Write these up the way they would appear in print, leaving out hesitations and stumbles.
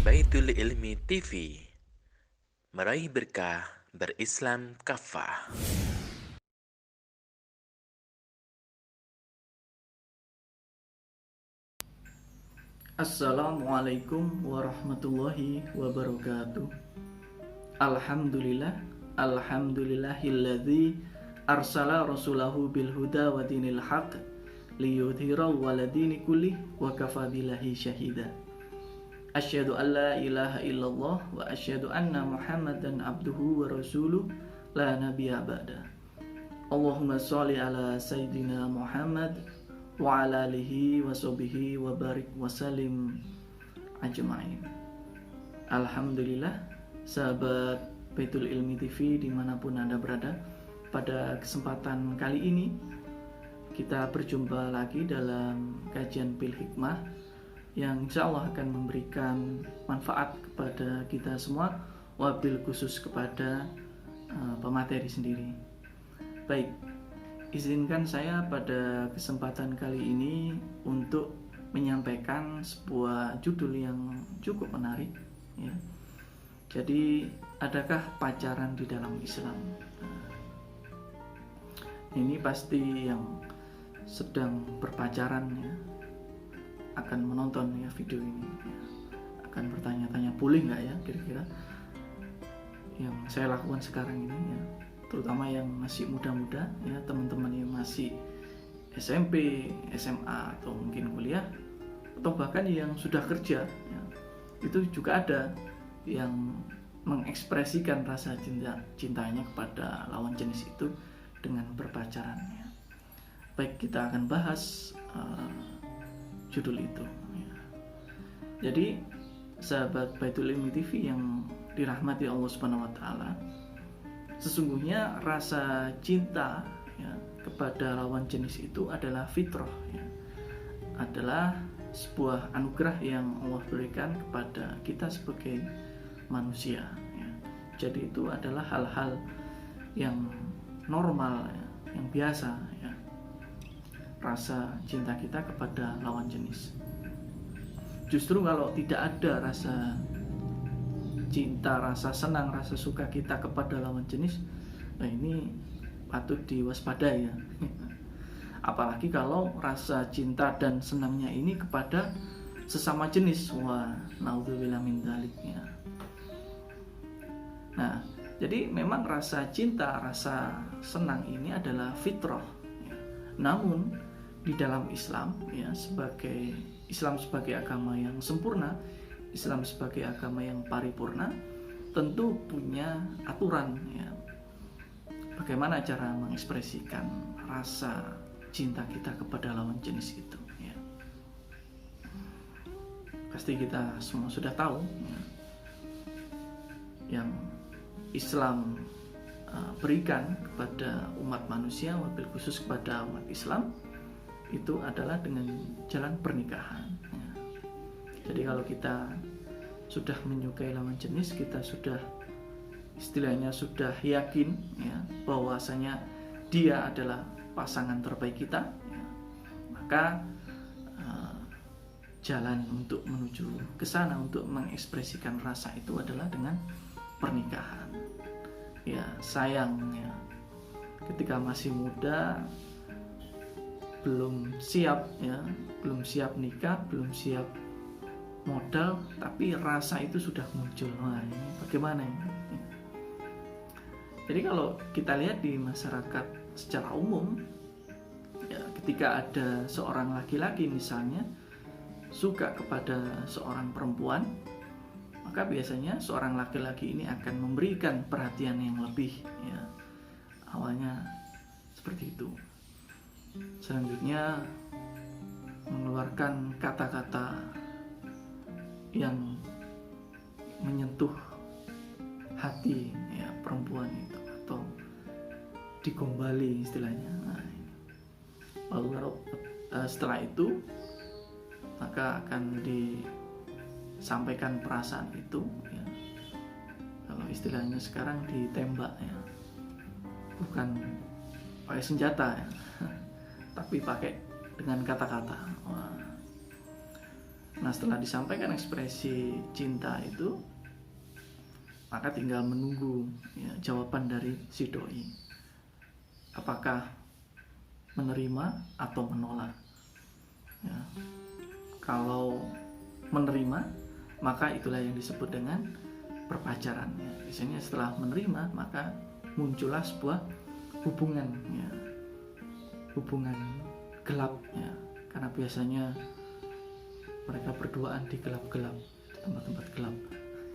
Baitul Ilmi TV, meraih berkah berislam kafah. Assalamualaikum warahmatullahi wabarakatuh. Alhamdulillah, alhamdulillahilladzi arsala rasulahu bil huda wa dinil haq liyudhhirahu ala dini kullih wa kafa billahi syahida. Asyhadu an la ilaha illallah wa asyhadu anna Muhammadan abduhu wa rasuluh la nabiyya ba'da. Allahumma sholli ala sayyidina Muhammad wa ala alihi wa sahbihi wa barik wa salim ajma'in. Alhamdulillah, sahabat Baitul Ilmi TV dimanapun Anda berada, pada kesempatan kali ini kita berjumpa lagi dalam kajian Bil Hikmah yang insya Allah akan memberikan manfaat kepada kita semua, wabil khusus kepada pemateri sendiri. Baik, izinkan saya pada kesempatan kali ini untuk menyampaikan sebuah judul yang cukup menarik, ya. Jadi, adakah pacaran di dalam Islam? Ini pasti yang sedang berpacaran, ya, akan menonton, ya, video ini, ya. Akan bertanya-tanya, boleh nggak ya kira-kira yang saya lakukan sekarang ini, ya. Terutama yang masih muda-muda, ya, teman-teman yang masih SMP, SMA atau mungkin kuliah, atau bahkan yang sudah kerja, ya, itu juga ada yang mengekspresikan rasa cintanya kepada lawan jenis itu dengan berpacaran, ya. Baik, kita akan bahas judul itu, ya. Jadi sahabat Baitul Ilmi TV yang dirahmati Allah Subhanahu wa taala, sesungguhnya rasa cinta, ya, kepada lawan jenis itu adalah fitrah, ya. Adalah sebuah anugerah yang Allah berikan kepada kita sebagai manusia, ya. Jadi itu adalah hal-hal yang normal, ya, yang biasa, ya. Rasa cinta kita kepada lawan jenis. Justru kalau tidak ada rasa cinta, rasa senang, rasa suka kita kepada lawan jenis, nah ini patut diwaspadai, ya. Apalagi kalau rasa cinta dan senangnya ini kepada sesama jenis, wah, naudzubillah min dzalik, ya. Nah, jadi memang rasa cinta, rasa senang ini adalah fitrah, ya. Namun di dalam Islam, ya, sebagai Islam sebagai agama yang sempurna, Islam sebagai agama yang paripurna, tentu punya aturan, ya, bagaimana cara mengekspresikan rasa cinta kita kepada lawan jenis itu, ya. Pasti kita semua sudah tahu, ya, yang Islam berikan kepada umat manusia, wabil khusus kepada umat Islam, itu adalah dengan jalan pernikahan, ya. Jadi kalau kita sudah menyukai lawan jenis, kita sudah istilahnya sudah yakin, ya, bahwasanya dia adalah pasangan terbaik kita, ya, maka jalan untuk menuju ke sana, untuk mengekspresikan rasa itu adalah dengan pernikahan. Ya, sayang, ya, ketika masih muda belum siap, ya, belum siap nikah, belum siap modal, tapi rasa itu sudah muncul. Nah, ini bagaimana ini? Jadi kalau kita lihat di masyarakat secara umum, ya, ketika ada seorang laki-laki misalnya suka kepada seorang perempuan, maka biasanya seorang laki-laki ini akan memberikan perhatian yang lebih, ya. Awalnya seperti itu. Selanjutnya mengeluarkan kata-kata yang menyentuh hati, ya, perempuan itu, atau digombali istilahnya. Nah, lalu setelah itu maka akan disampaikan perasaan itu, ya. Kalau istilahnya sekarang ditembak, ya, bukan pakai senjata, ya, tapi pakai dengan kata-kata. Nah, setelah disampaikan ekspresi cinta itu, maka tinggal menunggu ya, jawaban dari si doi, apakah menerima atau menolak ya. Kalau menerima, maka itulah yang disebut dengan berpacaran ya. Biasanya setelah menerima, maka muncullah sebuah hubungan ya, hubungan gelap ya, karena biasanya mereka berduaan di gelap-gelap, di tempat-tempat gelap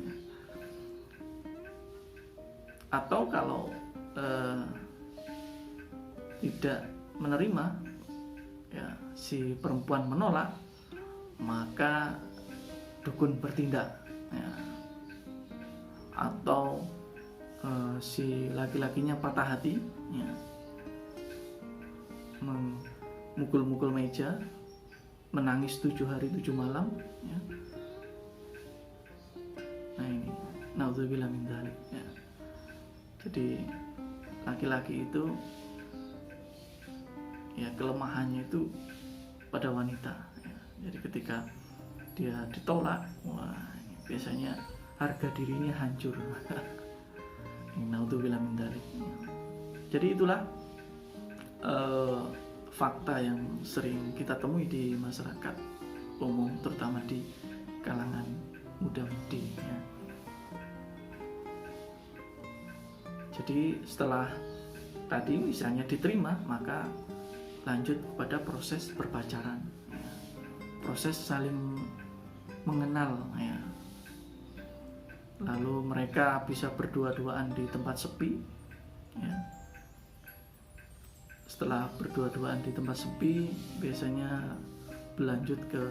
ya. Atau kalau tidak menerima ya, si perempuan menolak, maka dukun bertindak ya. Atau si laki-lakinya patah hati ya, memukul-mukul meja, menangis 7 hari 7 malam ya. Nah ini naudzubillah min dzalik ya. Jadi laki-laki itu ya kelemahannya itu pada wanita ya. Jadi ketika dia ditolak, wah biasanya harga dirinya hancur. Naudzubillah min dzalik. Jadi itulah fakta yang sering kita temui di masyarakat umum, terutama di kalangan muda-mudi ya. Jadi setelah tadi misalnya diterima, maka lanjut kepada proses berpacaran ya. Proses saling mengenal ya. Lalu mereka bisa berdua-duaan di tempat sepi ya. Setelah berdua-duaan di tempat sepi, biasanya berlanjut ke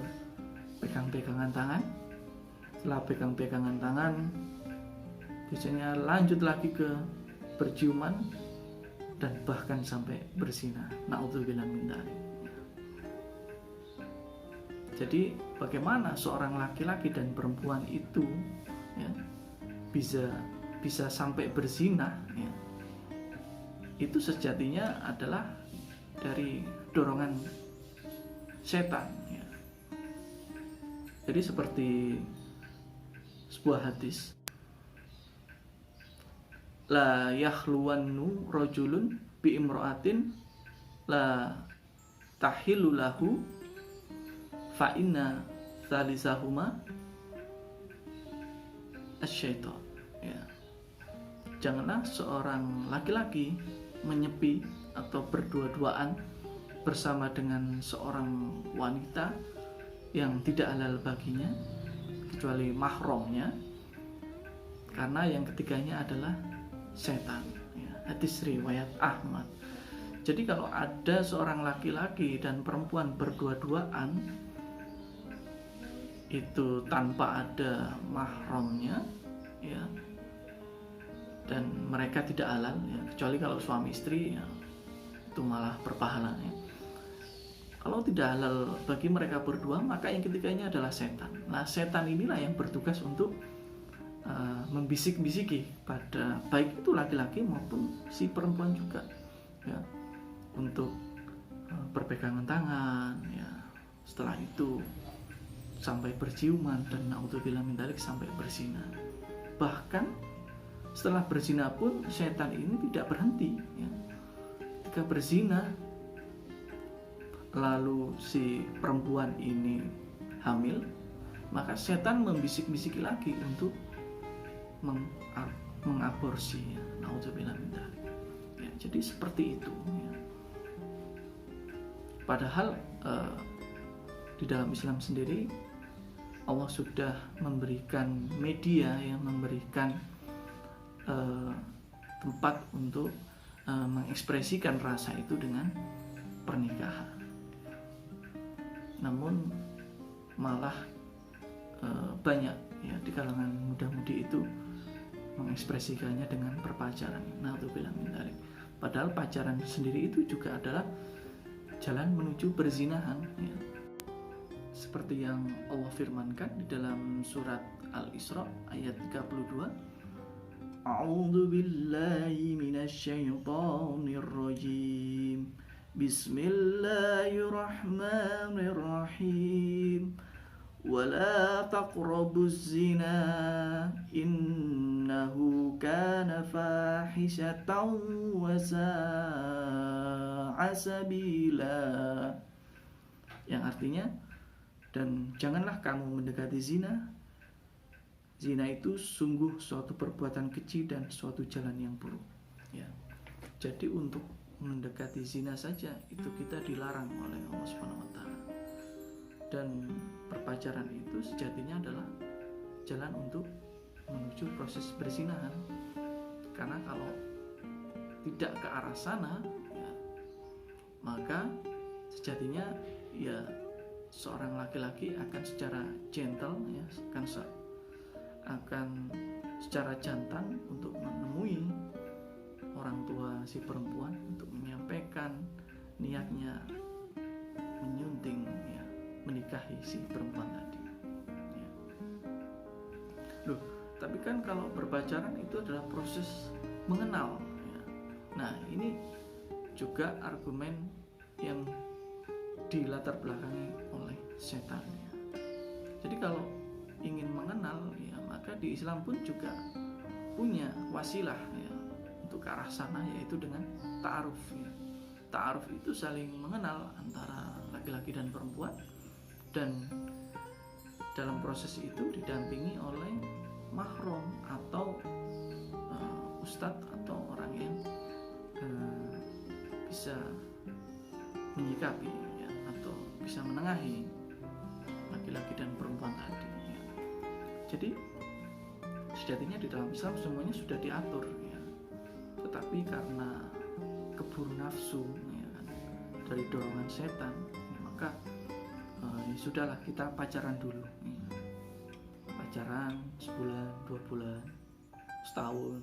pegang-pegangan tangan. Setelah pegang-pegangan tangan, biasanya lanjut lagi ke berciuman dan bahkan sampai berzina. Na'udzubillah min dzalik. Jadi bagaimana seorang laki-laki dan perempuan itu ya, bisa sampai berzina ya, itu sejatinya adalah dari dorongan setan ya. Jadi seperti sebuah hadis, la yakhluwannu rajulun bi imra'atin la tahillu lahu fa inna tsalisahuma asyaiton ya. Janganlah seorang laki-laki menyepi atau berdua-duaan bersama dengan seorang wanita yang tidak halal baginya kecuali mahramnya, karena yang ketiganya adalah setan ya. Hadis riwayat Ahmad. Jadi kalau ada seorang laki-laki dan perempuan berdua-duaan itu tanpa ada mahramnya ya, dan mereka tidak halal ya, kecuali kalau suami istri ya, itu malah berpahala ya. Kalau tidak halal bagi mereka berdua, maka yang ketiganya adalah setan. Nah, setan inilah yang bertugas untuk membisik-bisiki pada baik itu laki-laki maupun si perempuan juga ya, untuk berpegangan tangan ya, setelah itu sampai berciuman, dan naudzubillah min dzalik sampai berzina. Bahkan setelah berzina pun setan ini tidak berhenti ya. Ketika berzina lalu si perempuan ini hamil, maka setan membisik-bisiki lagi untuk mengaborsi ya. Naudzubillah min dzalik ya. Jadi seperti itu ya. Padahal di dalam Islam sendiri Allah sudah memberikan media yang memberikan tempat untuk mengekspresikan rasa itu dengan pernikahan. Namun malah banyak ya di kalangan muda-mudi itu mengekspresikannya dengan berpacaran. Naudzubillah min dzalik. Padahal pacaran sendiri itu juga adalah jalan menuju perzinahan ya. Seperti yang Allah firmankan di dalam surat Al-Isra ayat 32, A'udzu billahi minasyaitonir rajim. Bismillahirrahmanirrahim. ولا تقربوا الزنا إنه كان فاحشة وساء سبيلا, yang artinya, dan janganlah kamu mendekati zina. Zina itu sungguh suatu perbuatan keji dan suatu jalan yang buruk. Ya. Jadi untuk mendekati zina saja itu kita dilarang oleh Allah Subhanahu wa taala. Dan perpacaran itu sejatinya adalah jalan untuk menuju proses berzinahan. Karena kalau tidak ke arah sana, ya, maka sejatinya ya seorang laki-laki akan secara gentle, ya, akan secara jantan untuk menemui orang tua si perempuan untuk menyampaikan niatnya menyunting, ya, menikahi si perempuan tadi, ya. Loh, tapi kan kalau berpacaran itu adalah proses mengenal, ya. Nah, ini juga argumen yang dilatar belakangi oleh setan, ya. Jadi kalau ingin mengenal, ya, maka di Islam pun juga punya wasilah, ya, untuk ke arah sana, yaitu dengan ta'aruf, ya. Ta'aruf itu saling mengenal antara laki-laki dan perempuan, dan dalam proses itu didampingi oleh mahram atau ustadz atau orang yang bisa menyikapi, ya, atau bisa menengahi laki-laki dan perempuan tadi, ya. Jadi sejatinya di dalam Islam semuanya sudah diatur, ya. Tetapi karena keburu nafsu, ya, dari dorongan setan, ya, maka ya sudahlah, kita pacaran dulu, ya. Pacaran sebulan, 2 bulan, setahun,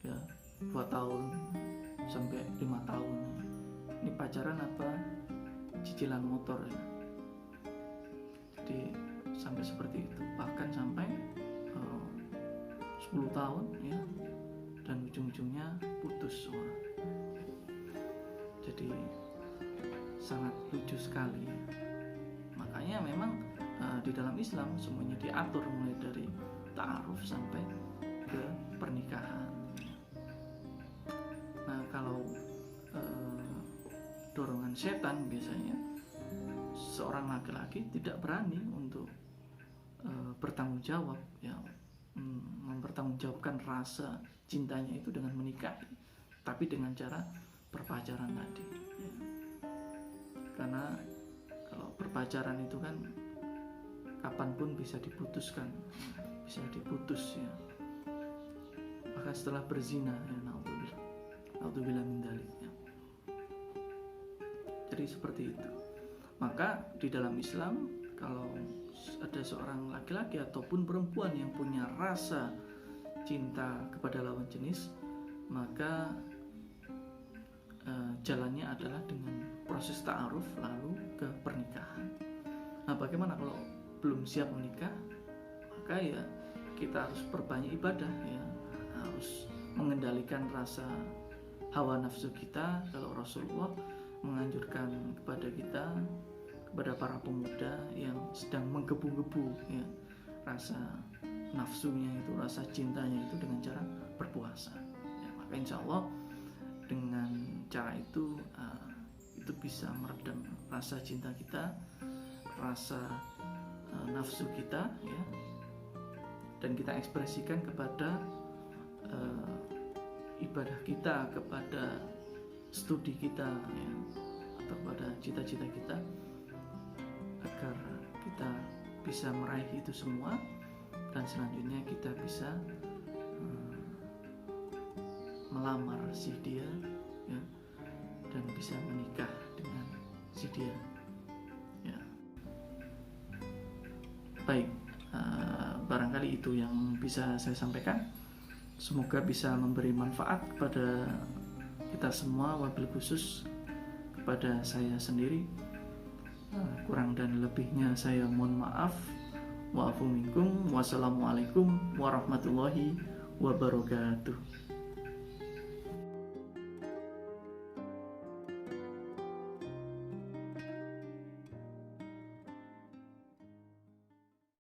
ya, 2 tahun sampai 5 tahun. Ini pacaran apa cicilan motor, ya. Jadi sampai seperti itu, bahkan sampai 10 tahun, ya, dan ujung-ujungnya putus semua. Jadi sangat lucu sekali, ya. Makanya memang di dalam Islam semuanya diatur, mulai dari ta'aruf sampai ke pernikahan. Nah, kalau dorongan setan biasanya seorang laki-laki tidak berani untuk bertanggung jawab, ya, mempertanggungjawabkan rasa cintanya itu dengan menikahi, tapi dengan cara berpacaran tadi, ya. Karena kalau berpacaran itu kan kapanpun bisa diputuskan, bisa diputus, ya. Maka setelah berzina, ya, naudzubillah min dzalik, ya. Jadi seperti itu. Maka di dalam Islam, kalau ada seorang laki-laki ataupun perempuan yang punya rasa cinta kepada lawan jenis, maka jalannya adalah dengan proses ta'aruf lalu ke pernikahan. Nah, bagaimana kalau belum siap menikah? Maka ya kita harus perbanyak ibadah, ya, harus mengendalikan rasa hawa nafsu kita. Kalau Rasulullah menganjurkan kepada kita, kepada para pemuda yang sedang menggebu-gebu, ya, rasa nafsunya itu, rasa cintanya itu, dengan cara berpuasa, ya. Maka insya Allah dengan cara itu bisa meredam rasa cinta kita, rasa nafsu kita, ya, dan kita ekspresikan kepada ibadah kita, kepada studi kita, ya, atau pada cita-cita kita, agar kita bisa meraih itu semua, dan selanjutnya kita bisa melamar si dia, ya, dan bisa menikah dengan si dia, ya. Baik, barangkali itu yang bisa saya sampaikan. Semoga bisa memberi manfaat kepada kita semua, wabil khusus kepada saya sendiri. Kurang dan lebihnya saya mohon maaf. Wa'afu minkum. Wassalamualaikum warahmatullahi wabarakatuh.